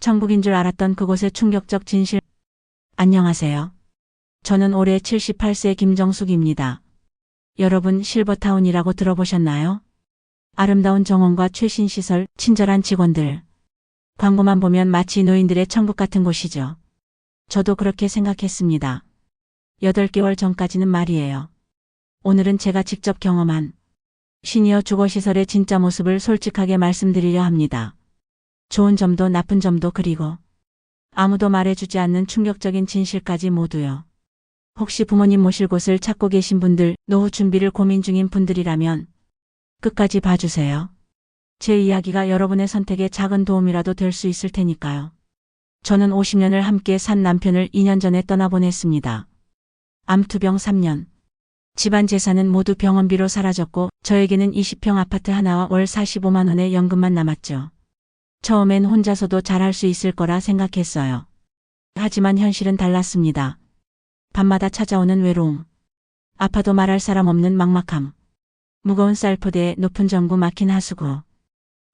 천국인 줄 알았던 그곳의 충격적 진실. 안녕하세요. 저는 올해 78세 김정숙입니다. 여러분 실버타운이라고 들어보셨나요? 아름다운 정원과 최신 시설, 친절한 직원들. 광고만 보면 마치 노인들의 천국 같은 곳이죠. 저도 그렇게 생각했습니다. 8개월 전까지는 말이에요. 오늘은 제가 직접 경험한 시니어 주거시설의 진짜 모습을 솔직하게 말씀드리려 합니다. 좋은 점도 나쁜 점도 그리고 아무도 말해주지 않는 충격적인 진실까지 모두요. 혹시 부모님 모실 곳을 찾고 계신 분들, 노후 준비를 고민 중인 분들이라면 끝까지 봐주세요. 제 이야기가 여러분의 선택에 작은 도움이라도 될 수 있을 테니까요. 저는 50년을 함께 산 남편을 2년 전에 떠나보냈습니다. 암투병 3년. 집안 재산은 모두 병원비로 사라졌고 저에게는 20평 아파트 하나와 월 45만 원의 연금만 남았죠. 처음엔 혼자서도 잘할 수 있을 거라 생각했어요. 하지만 현실은 달랐습니다. 밤마다 찾아오는 외로움. 아파도 말할 사람 없는 막막함. 무거운 쌀포대에 높은 전구 막힌 하수구.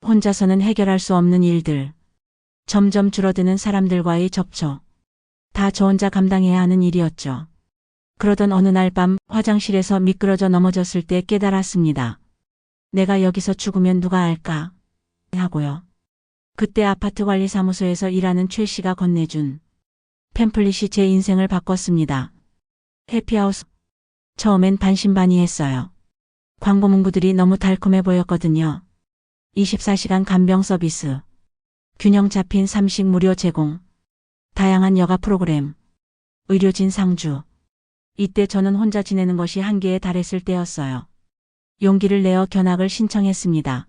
혼자서는 해결할 수 없는 일들. 점점 줄어드는 사람들과의 접촉. 다 저 혼자 감당해야 하는 일이었죠. 그러던 어느 날 밤 화장실에서 미끄러져 넘어졌을 때 깨달았습니다. 내가 여기서 죽으면 누가 알까? 하고요. 그때 아파트관리사무소에서 일하는 최 씨가 건네준 팸플릿이 제 인생을 바꿨습니다. 해피하우스. 처음엔 반신반의했어요. 광고 문구들이 너무 달콤해 보였거든요. 24시간 간병 서비스. 균형 잡힌 삼식 무료 제공. 다양한 여가 프로그램. 의료진 상주. 이때 저는 혼자 지내는 것이 한계에 달했을 때였어요. 용기를 내어 견학을 신청했습니다.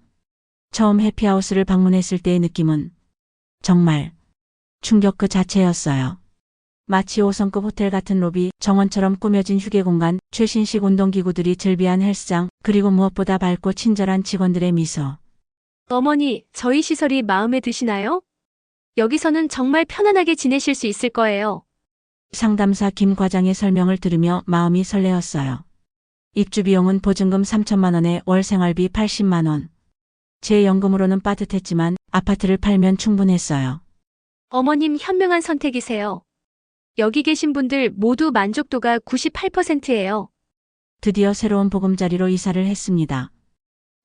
처음 해피하우스를 방문했을 때의 느낌은 정말 충격 그 자체였어요. 마치 5성급 호텔 같은 로비, 정원처럼 꾸며진 휴게 공간, 최신식 운동기구들이 즐비한 헬스장, 그리고 무엇보다 밝고 친절한 직원들의 미소. 어머니, 저희 시설이 마음에 드시나요? 여기서는 정말 편안하게 지내실 수 있을 거예요. 상담사 김 과장의 설명을 들으며 마음이 설레었어요. 입주 비용은 보증금 3천만 원에 월 생활비 80만 원. 제 연금으로는 빠듯했지만 아파트를 팔면 충분했어요. 어머님 현명한 선택이세요. 여기 계신 분들 모두 만족도가 98%예요. 드디어 새로운 보금자리로 이사를 했습니다.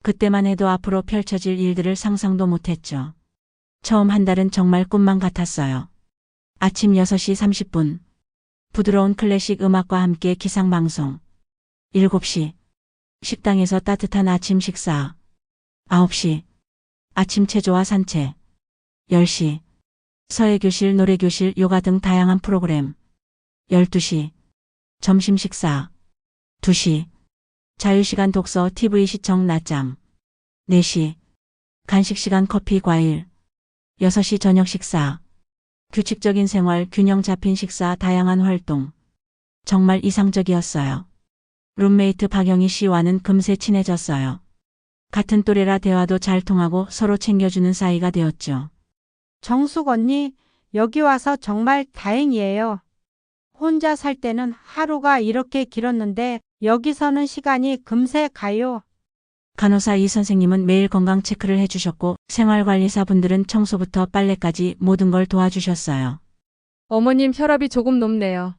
그때만 해도 앞으로 펼쳐질 일들을 상상도 못했죠. 처음 한 달은 정말 꿈만 같았어요. 아침 6시 30분. 부드러운 클래식 음악과 함께 기상방송. 7시. 식당에서 따뜻한 아침 식사. 9시. 아침 체조와 산책. 10시. 서예교실, 노래교실, 요가 등 다양한 프로그램. 12시. 점심 식사. 2시. 자유시간 독서, TV 시청, 낮잠. 4시. 간식시간 커피, 과일. 6시 저녁 식사. 규칙적인 생활, 균형 잡힌 식사, 다양한 활동. 정말 이상적이었어요. 룸메이트 박영희 씨와는 금세 친해졌어요. 같은 또래라 대화도 잘 통하고 서로 챙겨주는 사이가 되었죠. 정숙 언니, 여기 와서 정말 다행이에요. 혼자 살 때는 하루가 이렇게 길었는데 여기서는 시간이 금세 가요. 간호사 이 선생님은 매일 건강 체크를 해주셨고 생활관리사분들은 청소부터 빨래까지 모든 걸 도와주셨어요. 어머님 혈압이 조금 높네요.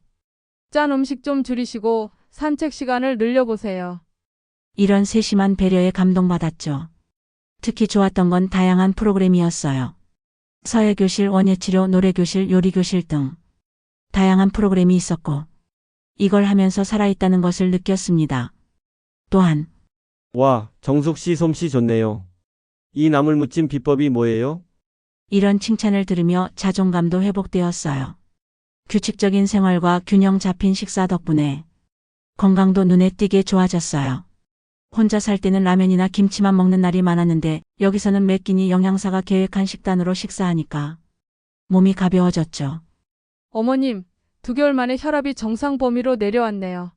짠 음식 좀 줄이시고 산책 시간을 늘려보세요. 이런 세심한 배려에 감동받았죠. 특히 좋았던 건 다양한 프로그램이었어요. 서예교실, 원예치료, 노래교실, 요리교실 등 다양한 프로그램이 있었고 이걸 하면서 살아있다는 것을 느꼈습니다. 또한 와, 정숙 씨 솜씨 좋네요. 이 나물 무침 비법이 뭐예요? 이런 칭찬을 들으며 자존감도 회복되었어요. 규칙적인 생활과 균형 잡힌 식사 덕분에 건강도 눈에 띄게 좋아졌어요. 혼자 살 때는 라면이나 김치만 먹는 날이 많았는데 여기서는 매 끼니 영양사가 계획한 식단으로 식사하니까 몸이 가벼워졌죠. 어머님, 2개월 만에 혈압이 정상 범위로 내려왔네요.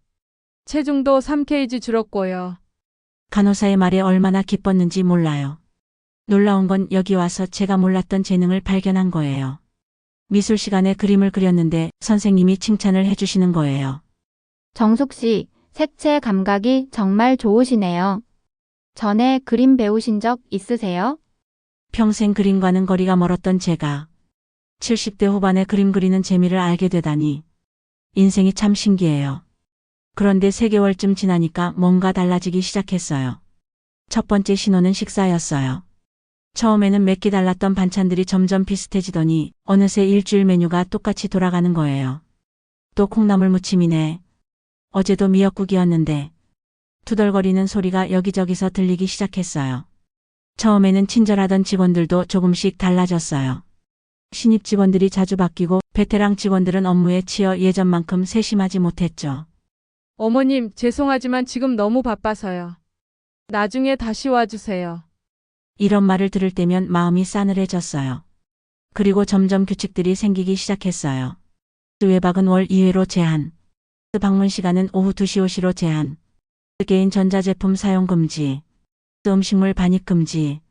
체중도 3kg 줄었고요. 간호사의 말에 얼마나 기뻤는지 몰라요. 놀라운 건 여기 와서 제가 몰랐던 재능을 발견한 거예요. 미술 시간에 그림을 그렸는데 선생님이 칭찬을 해주시는 거예요. 정숙 씨, 색채 감각이 정말 좋으시네요. 전에 그림 배우신 적 있으세요? 평생 그림과는 거리가 멀었던 제가 70대 후반에 그림 그리는 재미를 알게 되다니. 인생이 참 신기해요. 그런데 3개월쯤 지나니까 뭔가 달라지기 시작했어요. 첫 번째 신호는 식사였어요. 처음에는 몇 개 달랐던 반찬들이 점점 비슷해지더니 어느새 일주일 메뉴가 똑같이 돌아가는 거예요. 또 콩나물 무침이네. 어제도 미역국이었는데. 투덜거리는 소리가 여기저기서 들리기 시작했어요. 처음에는 친절하던 직원들도 조금씩 달라졌어요. 신입 직원들이 자주 바뀌고 베테랑 직원들은 업무에 치여 예전만큼 세심하지 못했죠. 어머님, 죄송하지만 지금 너무 바빠서요. 나중에 다시 와주세요. 이런 말을 들을 때면 마음이 싸늘해졌어요. 그리고 점점 규칙들이 생기기 시작했어요. 외박은 월 2회로 제한. 방문 시간은 오후 2시 5시로 제한. 개인 전자제품 사용 금지. 음식물 반입 금지.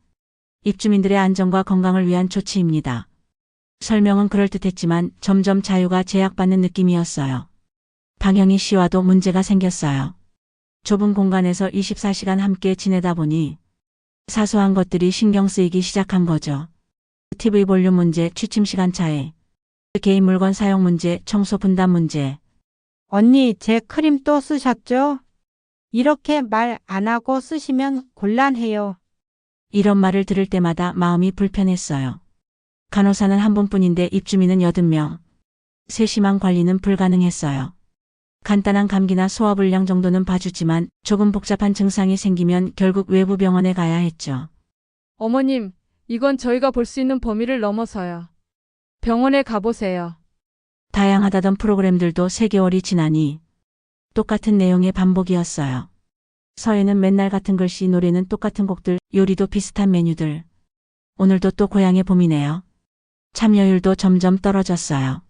입주민들의 안전과 건강을 위한 조치입니다. 설명은 그럴듯했지만 점점 자유가 제약받는 느낌이었어요. 방영희 씨와도 문제가 생겼어요. 좁은 공간에서 24시간 함께 지내다 보니 사소한 것들이 신경 쓰이기 시작한 거죠. TV 볼륨 문제, 취침 시간 차이, 개인 물건 사용 문제, 청소 분담 문제. 언니, 제 크림 또 쓰셨죠? 이렇게 말 안 하고 쓰시면 곤란해요. 이런 말을 들을 때마다 마음이 불편했어요. 간호사는 한 분뿐인데 입주민은 80명. 세심한 관리는 불가능했어요. 간단한 감기나 소화불량 정도는 봐주지만 조금 복잡한 증상이 생기면 결국 외부 병원에 가야 했죠. 어머님, 이건 저희가 볼 수 있는 범위를 넘어서요. 병원에 가보세요. 다양하다던 프로그램들도 3개월이 지나니 똑같은 내용의 반복이었어요. 서예는 맨날 같은 글씨, 노래는 똑같은 곡들, 요리도 비슷한 메뉴들. 오늘도 또 고향의 봄이네요. 참여율도 점점 떨어졌어요.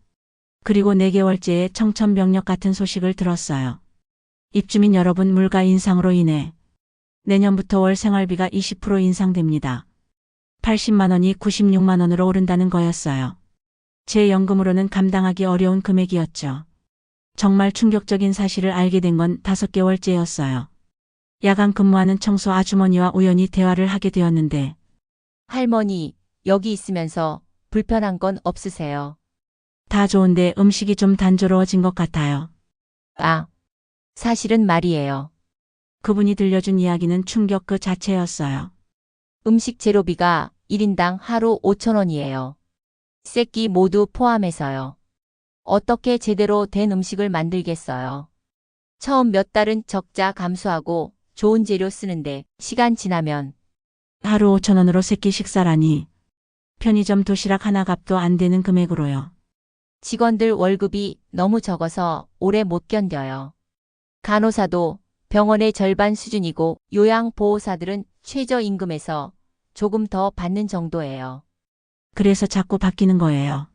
그리고 4개월째에 청천벽력 같은 소식을 들었어요. 입주민 여러분, 물가 인상으로 인해 내년부터 월 생활비가 20% 인상됩니다. 80만 원이 96만 원으로 오른다는 거였어요. 제 연금으로는 감당하기 어려운 금액이었죠. 정말 충격적인 사실을 알게 된 건 5개월째였어요. 야간 근무하는 청소 아주머니와 우연히 대화를 하게 되었는데, 할머니, 여기 있으면서 불편한 건 없으세요? 다 좋은데 음식이 좀 단조로워진 것 같아요. 아, 사실은 말이에요. 그분이 들려준 이야기는 충격 그 자체였어요. 음식 재료비가 1인당 하루 5,000원이에요. 세끼 모두 포함해서요. 어떻게 제대로 된 음식을 만들겠어요? 처음 몇 달은 적자 감수하고 좋은 재료 쓰는데 시간 지나면 하루 5,000원으로 3끼 식사라니. 편의점 도시락 하나 값도 안 되는 금액으로요. 직원들 월급이 너무 적어서 오래 못 견뎌요. 간호사도 병원의 절반 수준이고 요양보호사들은 최저임금에서 조금 더 받는 정도예요. 그래서 자꾸 바뀌는 거예요.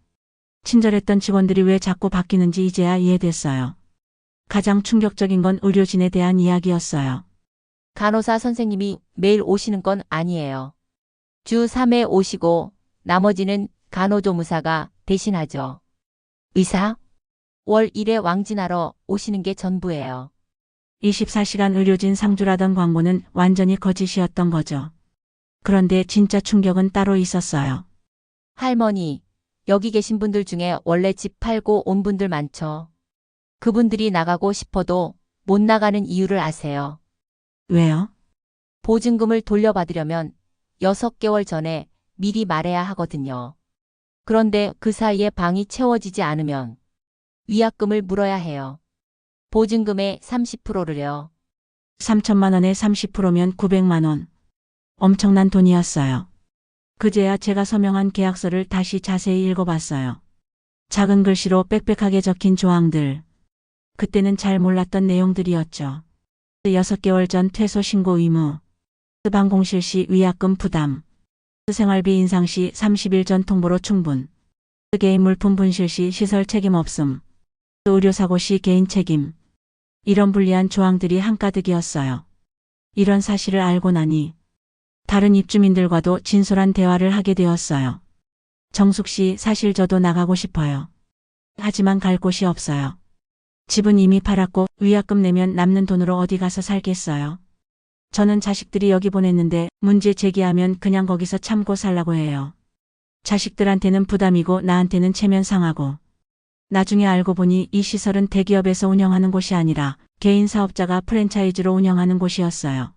친절했던 직원들이 왜 자꾸 바뀌는지 이제야 이해됐어요. 가장 충격적인 건 의료진에 대한 이야기였어요. 간호사 선생님이 매일 오시는 건 아니에요. 주 3회 오시고 나머지는 간호조무사가 대신하죠. 의사? 월 1회 왕진하러 오시는 게 전부예요. 24시간 의료진 상주라던 광고는 완전히 거짓이었던 거죠. 그런데 진짜 충격은 따로 있었어요. 할머니, 여기 계신 분들 중에 원래 집 팔고 온 분들 많죠. 그분들이 나가고 싶어도 못 나가는 이유를 아세요? 왜요? 보증금을 돌려받으려면 6개월 전에 미리 말해야 하거든요. 그런데 그 사이에 방이 채워지지 않으면 위약금을 물어야 해요. 보증금의 30%를요. 3천만 원에 30%면 900만 원. 엄청난 돈이었어요. 그제야 제가 서명한 계약서를 다시 자세히 읽어봤어요. 작은 글씨로 빽빽하게 적힌 조항들. 그때는 잘 몰랐던 내용들이었죠. 6개월 전 퇴소 신고 의무. 방공 실시 위약금 부담. 생활비 인상 시 30일 전 통보로 충분. 개인 물품 분실 시 시설 책임 없음. 의료사고 시 개인 책임. 이런 불리한 조항들이 한가득이었어요. 이런 사실을 알고 나니 다른 입주민들과도 진솔한 대화를 하게 되었어요. 정숙 씨, 사실 저도 나가고 싶어요. 하지만 갈 곳이 없어요. 집은 이미 팔았고 위약금 내면 남는 돈으로 어디 가서 살겠어요. 저는 자식들이 여기 보냈는데 문제 제기하면 그냥 거기서 참고 살라고 해요. 자식들한테는 부담이고 나한테는 체면 상하고. 나중에 알고 보니 이 시설은 대기업에서 운영하는 곳이 아니라 개인 사업자가 프랜차이즈로 운영하는 곳이었어요.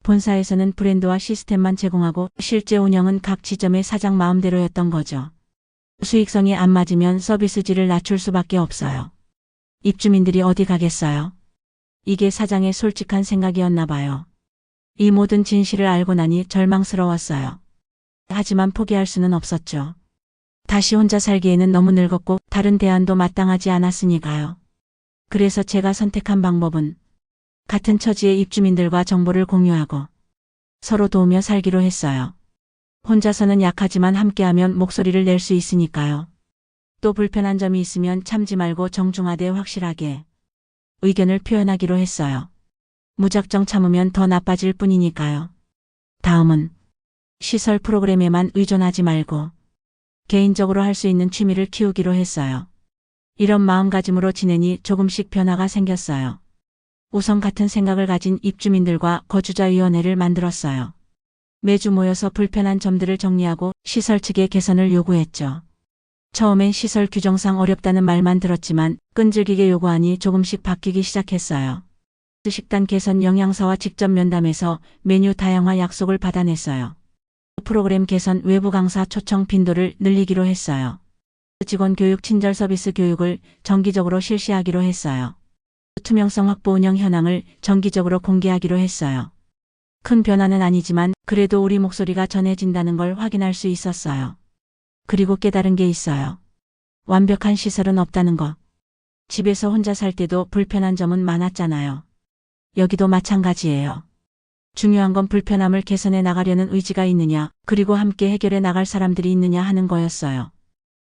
본사에서는 브랜드와 시스템만 제공하고 실제 운영은 각 지점의 사장 마음대로였던 거죠. 수익성이 안 맞으면 서비스질을 낮출 수밖에 없어요. 입주민들이 어디 가겠어요? 이게 사장의 솔직한 생각이었나 봐요. 이 모든 진실을 알고 나니 절망스러웠어요. 하지만 포기할 수는 없었죠. 다시 혼자 살기에는 너무 늙었고 다른 대안도 마땅하지 않았으니까요. 그래서 제가 선택한 방법은 같은 처지의 입주민들과 정보를 공유하고 서로 도우며 살기로 했어요. 혼자서는 약하지만 함께하면 목소리를 낼 수 있으니까요. 또 불편한 점이 있으면 참지 말고 정중하되 확실하게 의견을 표현하기로 했어요. 무작정 참으면 더 나빠질 뿐이니까요. 다음은 시설 프로그램에만 의존하지 말고 개인적으로 할 수 있는 취미를 키우기로 했어요. 이런 마음가짐으로 지내니 조금씩 변화가 생겼어요. 우선 같은 생각을 가진 입주민들과 거주자위원회를 만들었어요. 매주 모여서 불편한 점들을 정리하고 시설 측의 개선을 요구했죠. 처음엔 시설 규정상 어렵다는 말만 들었지만 끈질기게 요구하니 조금씩 바뀌기 시작했어요. 식단 개선 영양사와 직접 면담해서 메뉴 다양화 약속을 받아냈어요. 프로그램 개선 외부 강사 초청 빈도를 늘리기로 했어요. 직원 교육 친절 서비스 교육을 정기적으로 실시하기로 했어요. 투명성 확보 운영 현황을 정기적으로 공개하기로 했어요. 큰 변화는 아니지만 그래도 우리 목소리가 전해진다는 걸 확인할 수 있었어요. 그리고 깨달은 게 있어요. 완벽한 시설은 없다는 거. 집에서 혼자 살 때도 불편한 점은 많았잖아요. 여기도 마찬가지예요. 중요한 건 불편함을 개선해 나가려는 의지가 있느냐, 그리고 함께 해결해 나갈 사람들이 있느냐 하는 거였어요.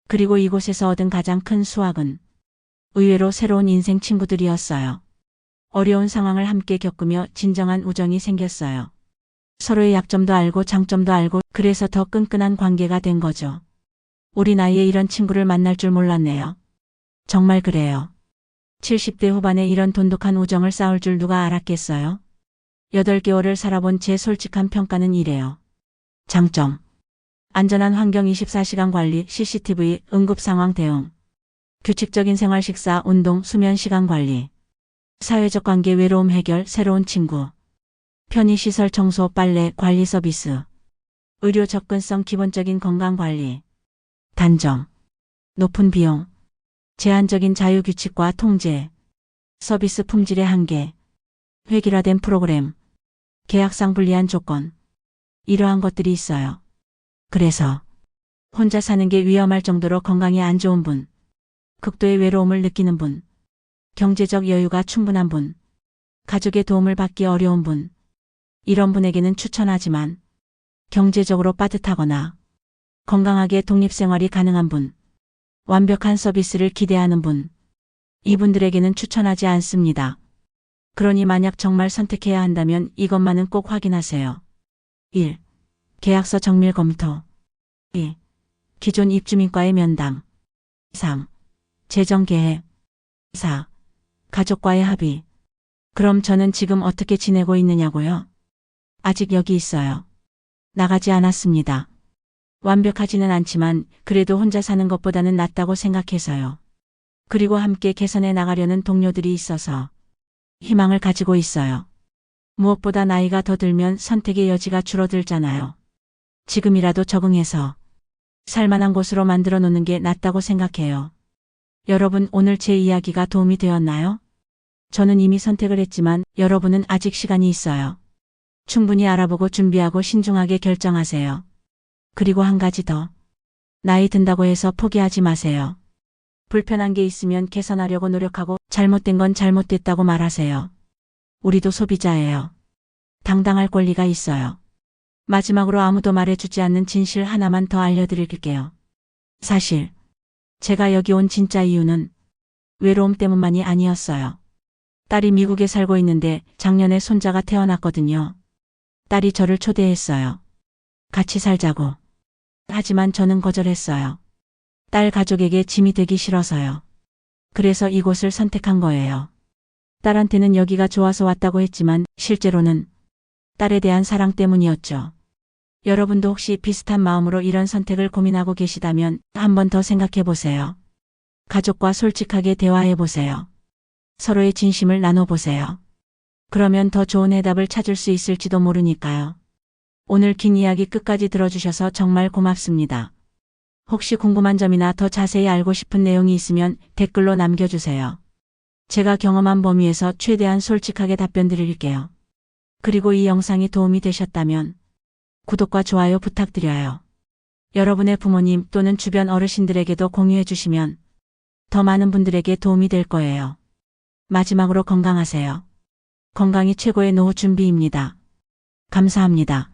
그리고 이곳에서 얻은 가장 큰 수확은 의외로 새로운 인생 친구들이었어요. 어려운 상황을 함께 겪으며 진정한 우정이 생겼어요. 서로의 약점도 알고 장점도 알고 그래서 더 끈끈한 관계가 된 거죠. 우리 나이에 이런 친구를 만날 줄 몰랐네요. 정말 그래요. 70대 후반에 이런 돈독한 우정을 쌓을 줄 누가 알았겠어요? 8개월을 살아본 제 솔직한 평가는 이래요. 장점. 안전한 환경 24시간 관리, CCTV, 응급상황 대응. 규칙적인 생활 식사, 운동, 수면 시간 관리. 사회적 관계 외로움 해결, 새로운 친구. 편의시설 청소, 빨래, 관리 서비스. 의료 접근성 기본적인 건강 관리. 단점. 높은 비용. 제한적인 자유 규칙과 통제. 서비스 품질의 한계. 획일화된 프로그램. 계약상 불리한 조건. 이러한 것들이 있어요. 그래서 혼자 사는 게 위험할 정도로 건강이 안 좋은 분, 극도의 외로움을 느끼는 분, 경제적 여유가 충분한 분, 가족의 도움을 받기 어려운 분, 이런 분에게는 추천하지만 경제적으로 빠듯하거나 건강하게 독립생활이 가능한 분, 완벽한 서비스를 기대하는 분, 이분들에게는 추천하지 않습니다. 그러니 만약 정말 선택해야 한다면 이것만은 꼭 확인하세요. 1. 계약서 정밀 검토. 2. 기존 입주민과의 면담. 3. 재정 계획. 4. 가족과의 합의. 그럼 저는 지금 어떻게 지내고 있느냐고요? 아직 여기 있어요. 나가지 않았습니다. 완벽하지는 않지만 그래도 혼자 사는 것보다는 낫다고 생각해서요. 그리고 함께 개선해 나가려는 동료들이 있어서 희망을 가지고 있어요. 무엇보다 나이가 더 들면 선택의 여지가 줄어들잖아요. 지금이라도 적응해서 살만한 곳으로 만들어 놓는 게 낫다고 생각해요. 여러분, 오늘 제 이야기가 도움이 되었나요? 저는 이미 선택을 했지만 여러분은 아직 시간이 있어요. 충분히 알아보고 준비하고 신중하게 결정하세요. 그리고 한 가지 더. 나이 든다고 해서 포기하지 마세요. 불편한 게 있으면 개선하려고 노력하고 잘못된 건 잘못됐다고 말하세요. 우리도 소비자예요. 당당할 권리가 있어요. 마지막으로 아무도 말해주지 않는 진실 하나만 더 알려드릴게요. 사실 제가 여기 온 진짜 이유는 외로움 때문만이 아니었어요. 딸이 미국에 살고 있는데 작년에 손자가 태어났거든요. 딸이 저를 초대했어요. 같이 살자고. 하지만 저는 거절했어요. 딸 가족에게 짐이 되기 싫어서요. 그래서 이곳을 선택한 거예요. 딸한테는 여기가 좋아서 왔다고 했지만 실제로는 딸에 대한 사랑 때문이었죠. 여러분도 혹시 비슷한 마음으로 이런 선택을 고민하고 계시다면 한 번 더 생각해 보세요. 가족과 솔직하게 대화해 보세요. 서로의 진심을 나눠보세요. 그러면 더 좋은 해답을 찾을 수 있을지도 모르니까요. 오늘 긴 이야기 끝까지 들어주셔서 정말 고맙습니다. 혹시 궁금한 점이나 더 자세히 알고 싶은 내용이 있으면 댓글로 남겨주세요. 제가 경험한 범위에서 최대한 솔직하게 답변 드릴게요. 그리고 이 영상이 도움이 되셨다면 구독과 좋아요 부탁드려요. 여러분의 부모님 또는 주변 어르신들에게도 공유해 주시면 더 많은 분들에게 도움이 될 거예요. 마지막으로 건강하세요. 건강이 최고의 노후 준비입니다. 감사합니다.